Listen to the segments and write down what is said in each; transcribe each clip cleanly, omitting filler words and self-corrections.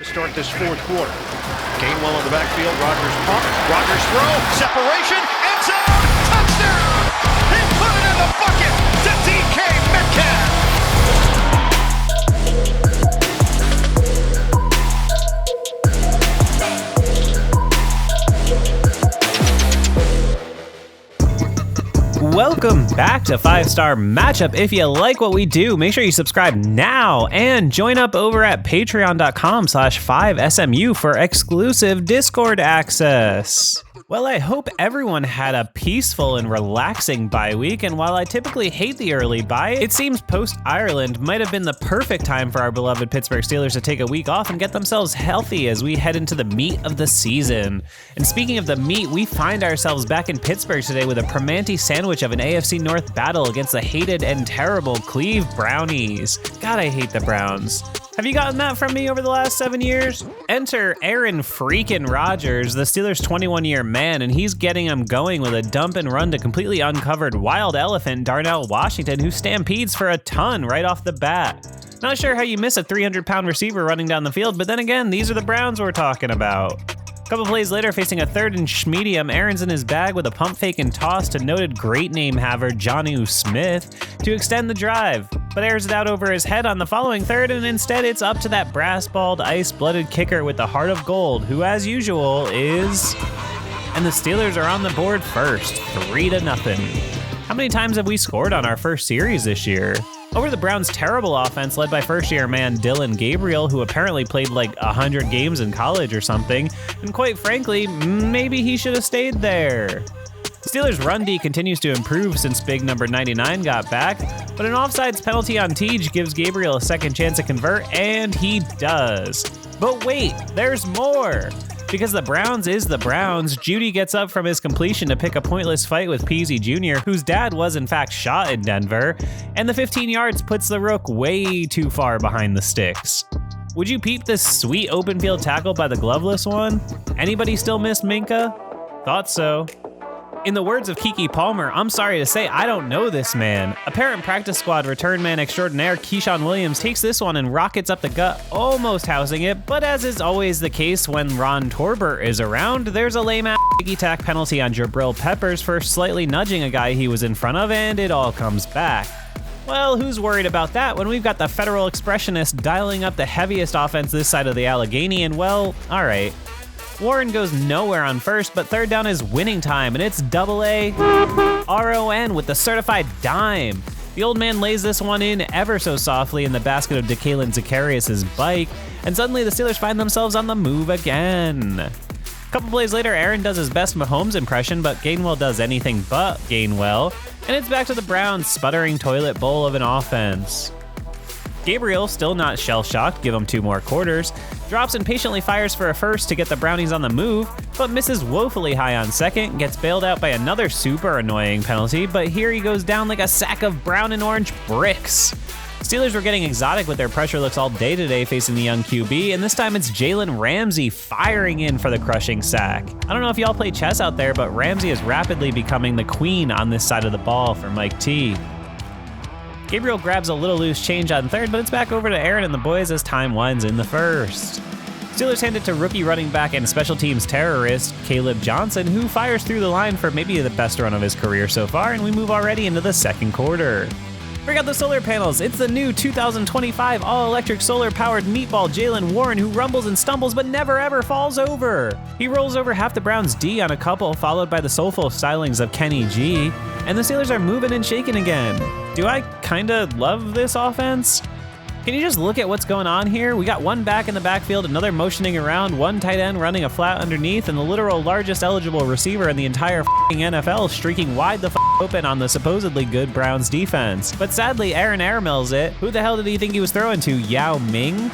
To start this fourth quarter. Gainwell in the backfield. Rodgers pump. Rodgers throw. Separation. End zone. Touchdown. He put it in the bucket to DK Metcalf. Welcome back to 5-Star Matchup. If you like what we do, make sure you subscribe now and join up over at patreon.com/5SMU for exclusive Discord access. Well, I hope everyone had a peaceful and relaxing bye week, and while I typically hate the early bye, it seems post-Ireland might have been the perfect time for our beloved Pittsburgh Steelers to take a week off and get themselves healthy as we head into the meat of the season. And speaking of the meat, we find ourselves back in Pittsburgh today with a Primanti sandwich of an AFC North battle against the hated and terrible Cleveland Brownies. God, I hate the Browns. Have you gotten that from me over the last 7 years? Enter Aaron freaking Rodgers, the Steelers' 21-year man, and he's getting them going with a dump and run to completely uncovered wild elephant Darnell Washington, who stampedes for a ton right off the bat. Not sure how you miss a 300-pound receiver running down the field, but then again, these are the Browns we're talking about. A couple plays later, facing a 3rd and medium, Aaron's in his bag with a pump fake and toss to noted great name haver Jonnu Smith to extend the drive, but airs it out over his head on the following 3rd, and instead it's up to that brass-balled, ice-blooded kicker with the heart of gold, who as usual is... And the Steelers are on the board first, 3-0. How many times have we scored on our first series this year? Over the Browns' terrible offense led by first-year man Dillon Gabriel, who apparently played like 100 games in college or something, and quite frankly, maybe he should have stayed there. Steelers' run D continues to improve since big number 99 got back, but an offsides penalty on Teej gives Gabriel a second chance to convert, and he does. But wait, there's more! Because the Browns is the Browns, Judy gets up from his completion to pick a pointless fight with Peasy Jr., whose dad was in fact shot in Denver, and the 15 yards puts the Rook way too far behind the sticks. Would you peep this sweet open field tackle by the gloveless one? Anybody still miss Minka? Thought so. In the words of Keke Palmer, I'm sorry to say I don't know this man. Apparent practice squad return man extraordinaire Keyshawn Williams takes this one and rockets up the gut, almost housing it, but as is always the case when Ron Torbert is around, there's a lame-ass piggy-tack penalty on Jabril Peppers for slightly nudging a guy he was in front of, and it all comes back. Well, who's worried about that when we've got the Federal Expressionist dialing up the heaviest offense this side of the Allegheny, and well, alright. Warren goes nowhere on first, but 3rd down is winning time, and it's AA RON with the certified dime. The old man lays this one in ever so softly in the basket of DeKalen Zacharias' bike, and suddenly the Steelers find themselves on the move again. A couple plays later, Aaron does his best Mahomes impression, but Gainwell does anything but Gainwell, and it's back to the Browns' sputtering toilet bowl of an offense. Gabriel, still not shell-shocked, give him 2 more quarters, drops and patiently fires for a first to get the Brownies on the move, but misses woefully high on second, gets bailed out by another super annoying penalty, but here he goes down like a sack of brown and orange bricks. Steelers were getting exotic with their pressure looks all day today facing the young QB, and this time it's Jalen Ramsey firing in for the crushing sack. I don't know if y'all play chess out there, but Ramsey is rapidly becoming the queen on this side of the ball for Mike T. Gabriel grabs a little loose change on 3rd, but it's back over to Aaron and the boys as time winds in the 1st. Steelers hand it to rookie running back and special teams terrorist Caleb Johnson, who fires through the line for maybe the best run of his career so far, and we move already into the 2nd quarter. Bring out the solar panels. It's the new 2025 all-electric solar-powered meatball Jalen Warren, who rumbles and stumbles but never ever falls over. He rolls over half the Browns' D on a couple, followed by the soulful stylings of Kenny G, and the Steelers are moving and shaking again. Do I kinda love this offense? Can you just look at what's going on here? We got one back in the backfield, another motioning around, one tight end running a flat underneath, and the literal largest eligible receiver in the entire f***ing NFL streaking wide the open on the supposedly good Browns defense. But sadly, Aaron airmails it. Who the hell did he think he was throwing to, Yao Ming?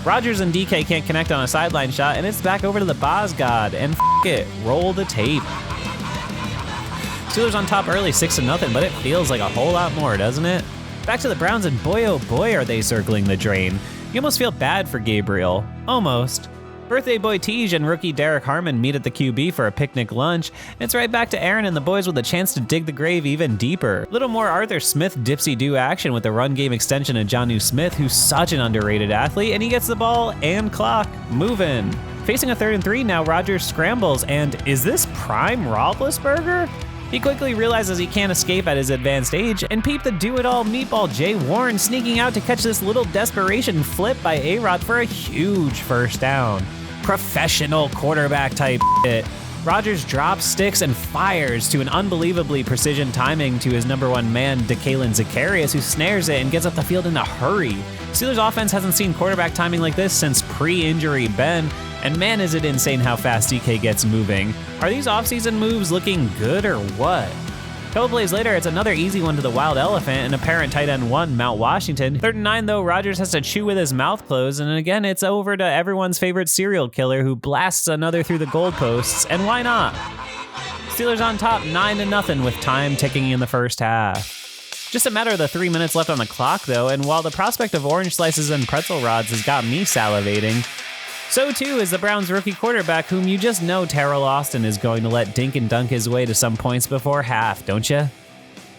Rodgers and DK can't connect on a sideline shot, and it's back over to the Boz God, and it, roll the tape. Steelers on top early 6-0, but it feels like a whole lot more, doesn't it? Back to the Browns, and boy oh boy are they circling the drain. You almost feel bad for Gabriel. Almost. Birthday boy Tej and rookie Derek Harmon meet at the QB for a picnic lunch, and it's right back to Aaron and the boys with a chance to dig the grave even deeper. Little more Arthur Smith dipsy-do action with the run game extension of Jonnu Smith, who's such an underrated athlete, and he gets the ball and clock moving. Facing a 3rd and 3 now, Rodgers scrambles, and is this prime Roethlisberger? He quickly realizes he can't escape at his advanced age, and peep the do-it-all meatball Jay Warren sneaking out to catch this little desperation flip by A-Rod for a huge first down. Professional quarterback type shit. Rodgers drops, sticks, and fires to an unbelievably precision timing to his number 1 man, DeKalen Zacharias, who snares it and gets up the field in a hurry. Steelers offense hasn't seen quarterback timing like this since pre-injury Ben, and man is it insane how fast DK gets moving. Are these offseason moves looking good or what? Couple plays later, it's another easy one to the wild elephant and apparent tight end 1, Mount Washington. 3rd and 9 though, Rodgers has to chew with his mouth closed, and again it's over to everyone's favorite serial killer who blasts another through the goalposts, and why not? Steelers on top 9-0 with time ticking in the first half. Just a matter of the 3 minutes left on the clock though, and while the prospect of orange slices and pretzel rods has got me salivating, so too is the Browns rookie quarterback, whom you just know Terrell Austin is going to let dink and dunk his way to some points before half, don't you?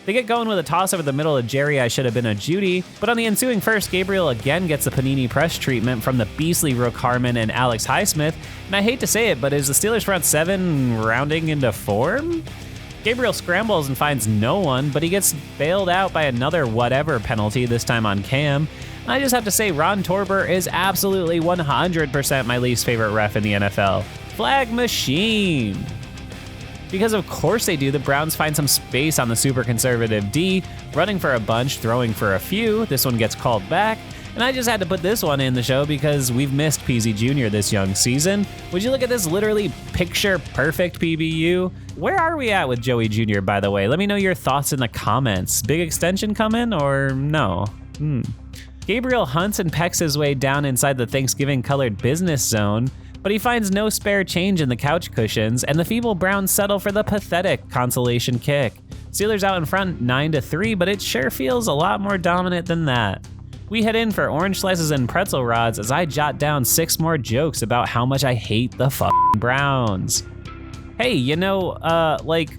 They get going with a toss over the middle of Jerry I Should Have Been a Judy, but on the ensuing first, Gabriel again gets the Panini press treatment from the beastly Rook Harmon and Alex Highsmith, and I hate to say it, but is the Steelers front 7 rounding into form? Gabriel scrambles and finds no one, but he gets bailed out by another whatever penalty, this time on Cam. And I just have to say, Ron Torbert is absolutely 100% my least favorite ref in the NFL. Flag machine. Because of course they do, the Browns find some space on the super conservative D, running for a bunch, throwing for a few. This one gets called back. And I just had to put this one in the show because we've missed PZ Jr. this young season. Would you look at this literally picture-perfect PBU? Where are we at with Joey Jr., by the way? Let me know your thoughts in the comments. Big extension coming or no? Gabriel hunts and pecks his way down inside the Thanksgiving-colored business zone, but he finds no spare change in the couch cushions, and the feeble Browns settle for the pathetic consolation kick. Steelers out in front 9-3, but it sure feels a lot more dominant than that. We head in for orange slices and pretzel rods as I jot down 6 more jokes about how much I hate the fucking Browns. Hey, you know,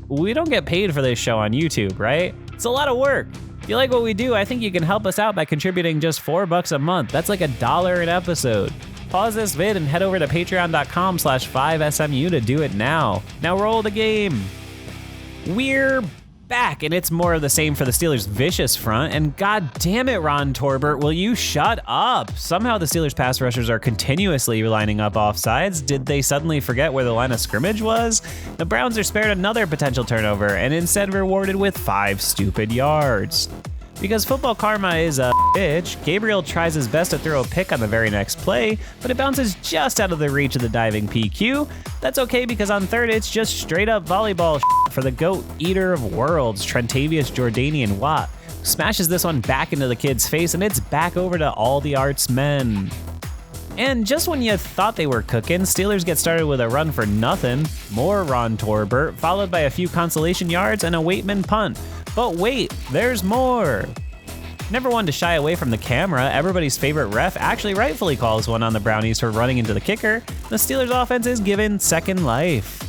we don't get paid for this show on YouTube, right? It's a lot of work. If you like what we do, I think you can help us out by contributing just $4 a month. That's like $1 an episode. Pause this vid and head over to patreon.com/5SMU to do it now. Now roll the game. We're back, and it's more of the same for the Steelers' vicious front, and god damn it, Ron Torbert, will you shut up? Somehow the Steelers' pass rushers are continuously lining up offsides. Did they suddenly forget where the line of scrimmage was? The Browns are spared another potential turnover, and instead rewarded with 5 stupid yards. Because football karma is a bitch, Gabriel tries his best to throw a pick on the very next play, but it bounces just out of the reach of the diving PQ. That's okay because on third, it's just straight up volleyball for the GOAT eater of worlds, Trentavious Jordanian Watt. Smashes this one back into the kid's face, and it's back over to all the arts men. And just when you thought they were cooking, Steelers get started with a run for nothing, more Ron Torbert, followed by a few consolation yards and a Waitman punt. But wait, there's more. Never one to shy away from the camera, everybody's favorite ref actually rightfully calls one on the Brownies for running into the kicker. The Steelers offense is given second life.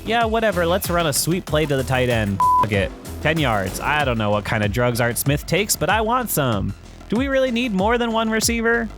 Yeah, whatever, let's run a sweet play to the tight end. Fuck it. 10 yards. I don't know what kind of drugs Art Smith takes, but I want some. Do we really need more than one receiver?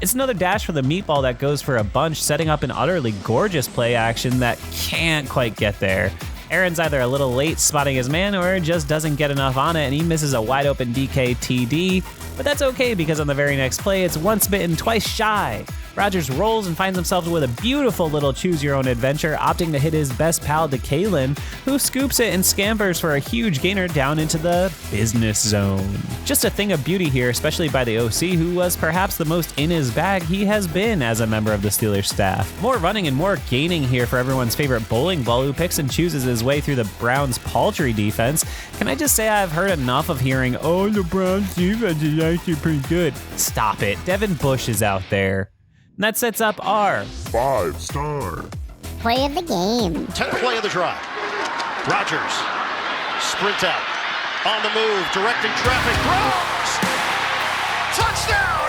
It's another dash for the meatball that goes for a bunch, setting up an utterly gorgeous play action that can't quite get there. Aaron's either a little late spotting his man or just doesn't get enough on it, and he misses a wide open DK TD, but that's okay because on the very next play, it's once bitten, twice shy. Rodgers rolls and finds himself with a beautiful little choose-your-own-adventure, opting to hit his best pal DeKalen, who scoops it and scampers for a huge gainer down into the business zone. Just a thing of beauty here, especially by the OC, who was perhaps the most in his bag he has been as a member of the Steelers staff. More running and more gaining here for everyone's favorite bowling ball, who picks and chooses his way through the Browns' paltry defense. Can I just say I've heard enough of hearing, oh, the Browns' defense is actually pretty good. Stop it, Devin Bush is out there. And that sets up our 5-star play of the game. 10th play of the drive. Rodgers, sprint out, on the move, directing traffic, throws! Touchdown!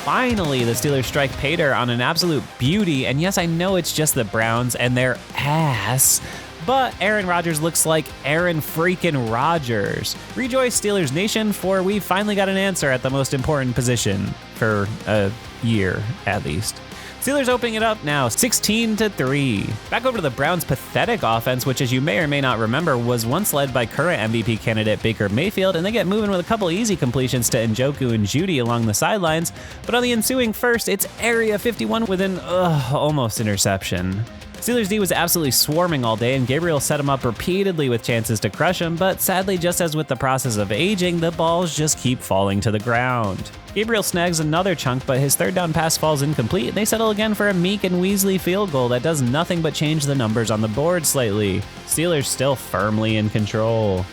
finally, the Steelers strike pay dirt on an absolute beauty. And yes, I know it's just the Browns and their ass, but Aaron Rodgers looks like Aaron freaking Rodgers. Rejoice, Steelers Nation, for we finally got an answer at the most important position for a year, at least. Steelers opening it up now, 16-3. Back over to the Browns' pathetic offense, which, as you may or may not remember, was once led by current MVP candidate Baker Mayfield, and they get moving with a couple easy completions to Njoku and Judy along the sidelines. But on the ensuing first, it's Area 51 with an almost interception. Steelers D was absolutely swarming all day, and Gabriel set him up repeatedly with chances to crush him, but sadly, just as with the process of aging, the balls just keep falling to the ground. Gabriel snags another chunk, but his third down pass falls incomplete, and they settle again for a Meek and Weasley field goal that does nothing but change the numbers on the board slightly. Steelers still firmly in control.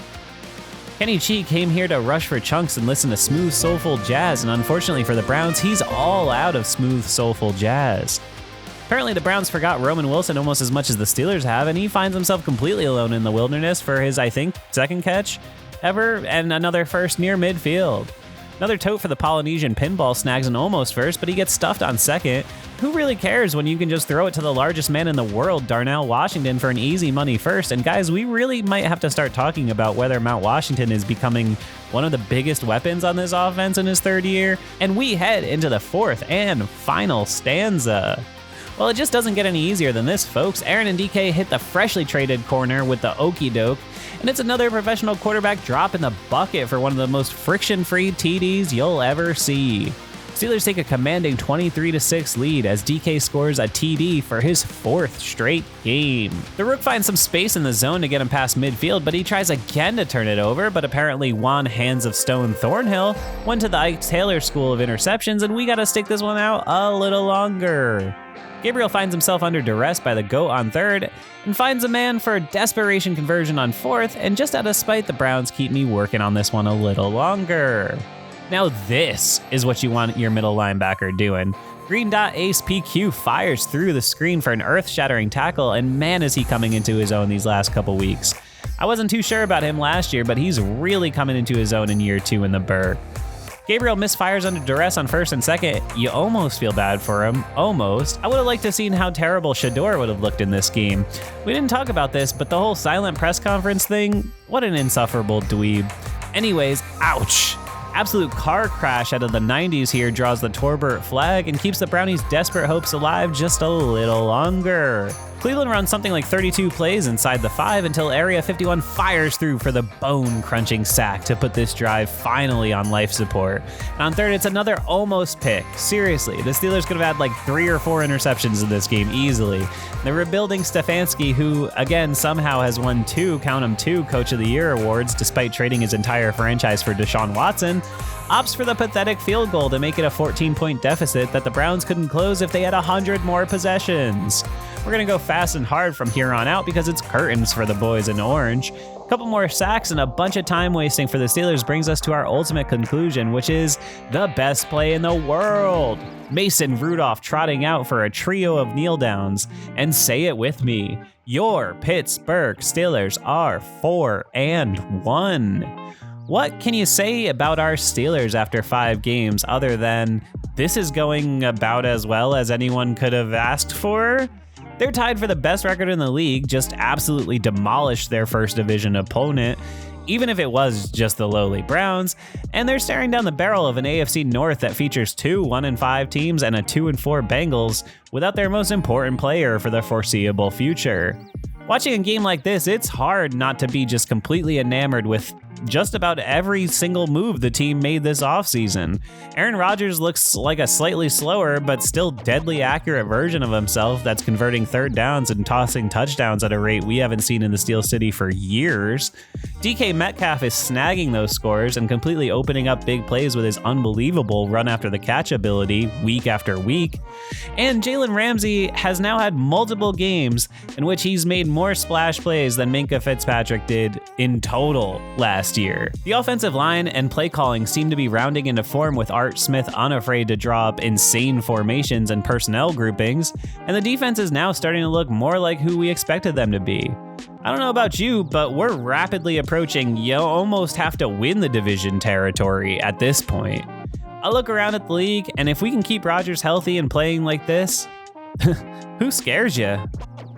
Kenny Chi came here to rush for chunks and listen to smooth, soulful jazz, and unfortunately for the Browns, he's all out of smooth, soulful jazz. Apparently the Browns forgot Roman Wilson almost as much as the Steelers have, and he finds himself completely alone in the wilderness for his, I think, second catch ever, and another first near midfield. Another tote for the Polynesian pinball snags an almost first, but he gets stuffed on second. Who really cares when you can just throw it to the largest man in the world, Darnell Washington, for an easy money first? And guys, we really might have to start talking about whether Mount Washington is becoming one of the biggest weapons on this offense in his third year. And we head into the fourth and final stanza. Well, it just doesn't get any easier than this, folks. Aaron and DK hit the freshly traded corner with the okey doke, and it's another professional quarterback drop in the bucket for one of the most friction-free TDs you'll ever see. Steelers take a commanding 23-6 lead as DK scores a TD for his fourth straight game. The Rook finds some space in the zone to get him past midfield, but he tries again to turn it over, but apparently Juan Hands of Stone Thornhill went to the Ike Taylor School of Interceptions, and we gotta stick this one out a little longer. Gabriel finds himself under duress by the GOAT on third and finds a man for a desperation conversion on fourth, and just out of spite, the Browns keep me working on this one a little longer. Now this is what you want your middle linebacker doing. Green Dot Ace PQ fires through the screen for an earth-shattering tackle, and man is he coming into his own these last couple weeks. I wasn't too sure about him last year, but he's really coming into his own in year 2 in the Burr. Gabriel misfires under duress on first and second. You almost feel bad for him. Almost. I would have liked to have seen how terrible Shador would have looked in this game. We didn't talk about this, but the whole silent press conference thing, what an insufferable dweeb. Anyways, ouch. Absolute car crash out of the 90s here draws the Torbert flag and keeps the Brownies' desperate hopes alive just a little longer. Cleveland runs something like 32 plays inside the 5 until Area 51 fires through for the bone-crunching sack to put this drive finally on life support. And on third, it's another almost pick. Seriously, the Steelers could have had like 3 or 4 interceptions in this game easily. The rebuilding Stefanski, who again somehow has won 2, count 'em 2, Coach of the Year awards despite trading his entire franchise for Deshaun Watson, opts for the pathetic field goal to make it a 14-point deficit that the Browns couldn't close if they had 100 more possessions. We're gonna go fast and hard from here on out because it's curtains for the boys in orange. A couple more sacks and a bunch of time wasting for the Steelers brings us to our ultimate conclusion, which is the best play in the world. Mason Rudolph trotting out for a trio of kneel downs. And say it with me, your Pittsburgh Steelers are 4-1. What can you say about our Steelers after 5 games other than this is going about as well as anyone could have asked for? They're tied for the best record in the league, just absolutely demolished their first division opponent, even if it was just the lowly Browns, and they're staring down the barrel of an AFC North that features 2 1-5 teams and a 2-4 Bengals without their most important player for the foreseeable future. Watching a game like this, it's hard not to be just completely enamored with just about every single move the team made this offseason. Aaron Rodgers looks like a slightly slower but still deadly accurate version of himself that's converting third downs and tossing touchdowns at a rate we haven't seen in the Steel City for years. DK Metcalf is snagging those scores and completely opening up big plays with his unbelievable run after the catch ability week after week. And Jalen Ramsey has now had multiple games in which he's made more splash plays than Minkah Fitzpatrick did in total last year. The offensive line and play calling seem to be rounding into form with Art Smith unafraid to draw up insane formations and personnel groupings, and the defense is now starting to look more like who we expected them to be. I don't know about you, but we're rapidly approaching you almost have to win the division territory at this point. I look around at the league, and if we can keep Rodgers healthy and playing like this, who scares you?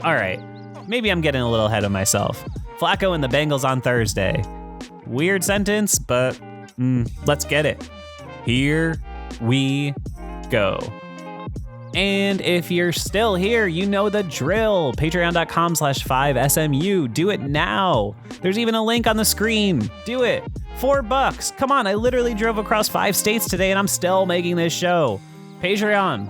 All right, maybe I'm getting a little ahead of myself. Flacco and the Bengals on Thursday. Weird sentence, but let's get it. Here we go. And if you're still here, you know the drill. Patreon.com/5SMU. Do it now. There's even a link on the screen. Do it. $4. Come on, I literally drove across 5 states today and I'm still making this show. Patreon.